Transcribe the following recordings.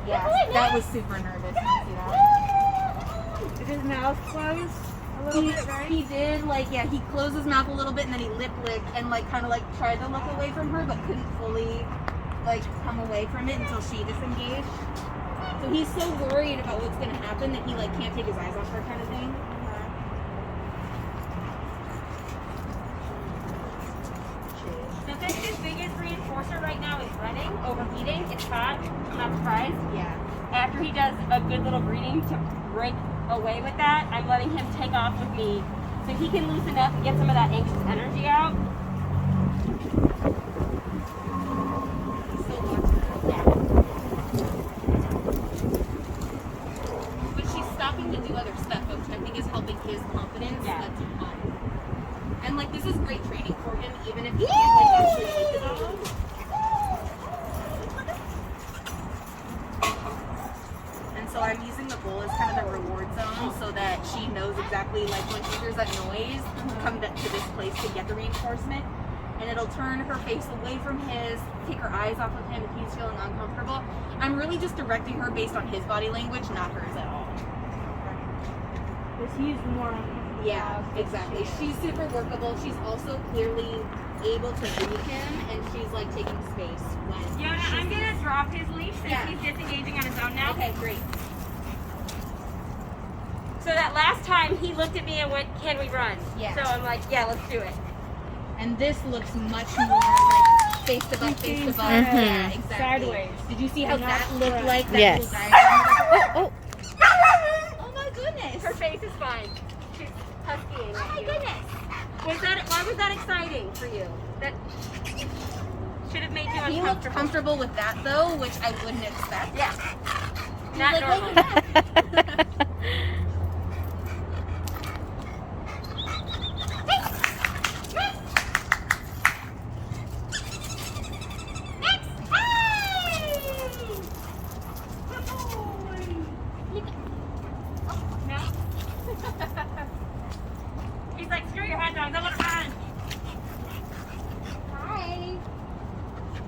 Yeah, that was super nervous. Did you see that? Did his mouth close a little bit, right? He did, like, yeah, he closed his mouth a little bit and then he lip licked and, like, kind of, like, tried to look away from her but couldn't fully, like, come away from it until she disengaged. So he's so worried about what's going to happen that he, like, can't take his eyes off her kind of thing. So since his biggest reinforcer right now is running, overheating, it's hot, I'm not surprised. Yeah. After he does a good little breeding to break away with that, I'm letting him take off with me so he can loosen up and get some of that anxious energy out. But she's stopping to do other stuff, which I think is helping his confidence. Yeah. That's fun. And, like, this is great training for him, even if he can't, like, actually eat the dog. And so I'm using the bowl as kind of the reward zone so that she knows exactly, like, when she hears that noise, come to this place to get the reinforcement. And it'll turn her face away from his, take her eyes off of him if he's feeling uncomfortable. I'm really just directing her based on his body language, not hers at all. Because he's more uncomfortable. Yeah, exactly. She's super workable. She's also clearly able to read him, and she's, like, taking space when Yona, I'm going to drop his leash since Yeah. he's disengaging on his own now. Okay, great. So that last time he looked at me and went, "Can we run?" Yeah. So I'm like, "Yeah, let's do it." And this looks much more like face to butt, face to butt. Yeah, exactly. Sideways. Did you see how And not that looked front. like? That Yes. little guy? Oh, Oh my goodness. Her face is fine. She's huskying Oh at my you. goodness. Why was that exciting for you? That should have made you He looked uncomfortable. comfortable with that though, which I wouldn't expect. Yeah. He's Not like, normal. "Look at that." No? He's like, "Screw your hot dogs, I want to run." Hi.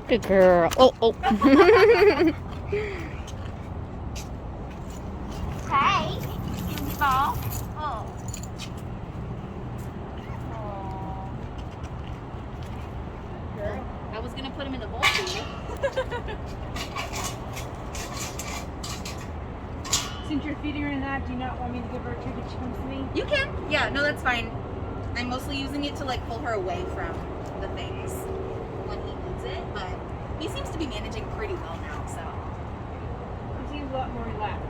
good girl. Oh, oh. Hey, Cindy ball. Oh. I was gonna put him in the bowl for you. Since you're feeding her in that, do you not want me to give her a treat if she comes to me? You can. Yeah, no, that's fine. I'm mostly using it to, like, pull her away from the things when he needs it, but he seems to be managing pretty well now, so. He seems a lot more relaxed.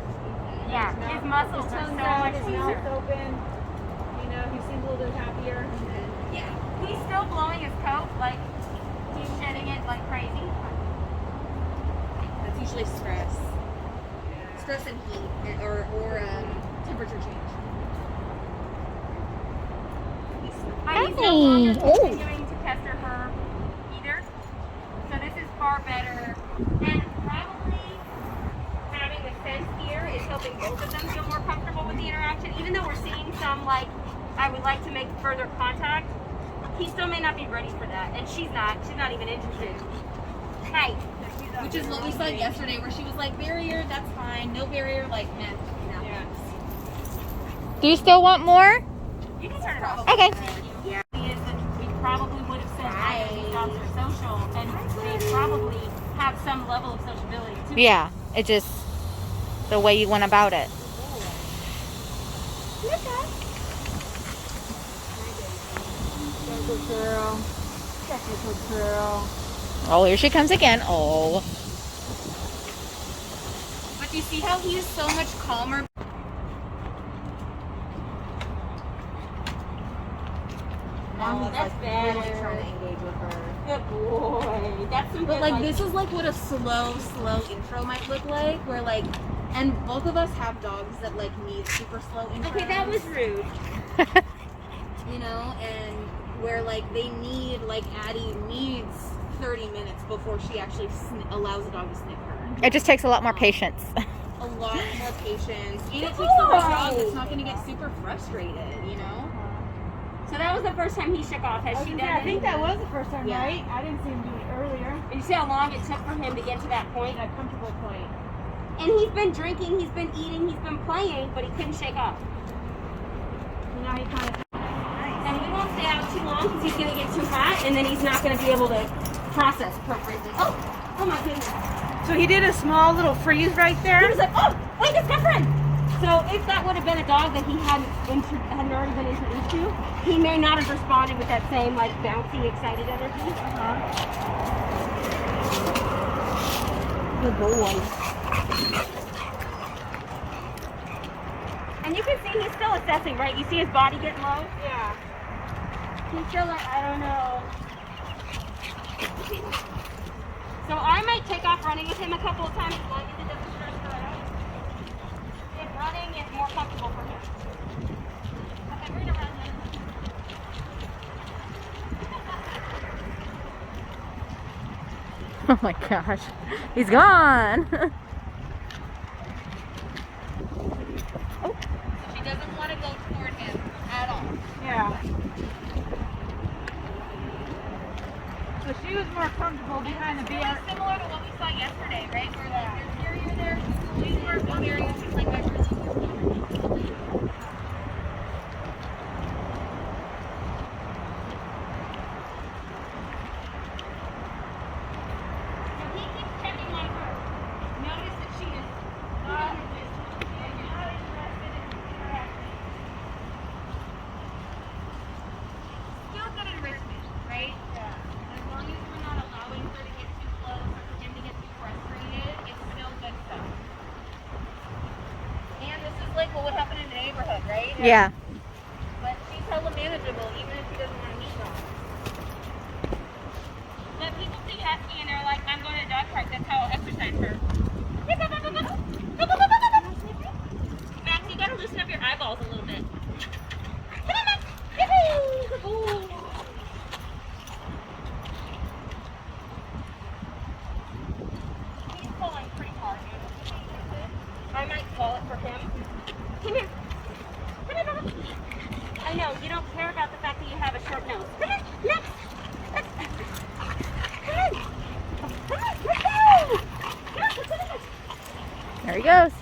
Yeah, his muscles His are tongue's so out, much his easier. mouth's open. You know, he seems a little bit happier. Yeah. He's still blowing his coat, like he's shedding it like crazy. That's usually stress. Stress and heat, or temperature change. Heidi's no longer Oh. continuing to pester her either. So this is far better. And probably having the fence here is helping both of them feel more comfortable with the interaction. Even though we're seeing some, like, I would like to make further contact, he still may not be ready for that. And she's not. She's not even interested. Hey. Which is what we said yesterday, where she was like, barrier, that's fine. No barrier, like, nah, no. Yeah. Do you still want more? You can turn it off. Okay. Yeah. Is that we probably would have said either these dogs are social, and they probably have some level of sociability too. Yeah, it just the way you went about it. Good girl. Good girl. Oh, here she comes again. Oh. But you see how he's so much calmer? Now that's like, better. really trying to engage with her. Good boy. That's some But good, like this is like what a slow intro might look like, where like, and both of us have dogs that like need super slow intro. Okay, that was rude. you know, and where like they need, like Addie needs 30 minutes before she actually allows the dog to sniff her. It just takes a lot more patience. A lot more patience. And it takes the right dog that's not going to get super frustrated, you know? So that was the first time he shook off. Has she done I think it? that was the first time, Yeah. right? I didn't see him do it earlier. You see how long it took for him to get to that point? That comfortable point. And he's been drinking, he's been eating, he's been playing, but he couldn't shake off. Now he kind of. And we won't stay out too long because he's going to get too hot, and then he's not going to be able to process appropriately. Oh my goodness. So he did a small little freeze right He there. was like, oh, wait, it's my friend. So if that would have been a dog that he hadn't already been introduced to, he may not have responded with that same like bouncy, excited energy. Good boy. And you can see he's still assessing, right? You see his body getting low? Yeah. He's still like, I don't know. So I might take off running with him a couple of times as long as it doesn't stress her out. If running is more comfortable for him. Okay, we're gonna run then. Oh my gosh. He's gone. She doesn't want to go toward him at all. Yeah. So she was more comfortable behind the Really bear. similar to what we saw yesterday, right? Where like there's carrier there, she's more one area, she's like I really So he keeps checking on her. Notice that she is not interested in interacting. Still good enrichment, right? As long as we're not allowing her to get too close or for him to get too frustrated, it's still good stuff. And this is like what would happen in the neighborhood, right? Yeah. But she's hella manageable even if she doesn't want to meet them. But people see Husky and they're like, I'm going to a dog park, that's how I'll exercise her. Max, you gotta loosen up your eyeballs a little bit. Come on, Max. Yoo-hoo. Good boy. He's pulling pretty hard, dude. I might call it for him. Come here. Come here, Bubba. I know, you don't care about the fact that you have a short nose. Come here, Max. Come on. Come on. Woohoo. Come on, come on. There he goes.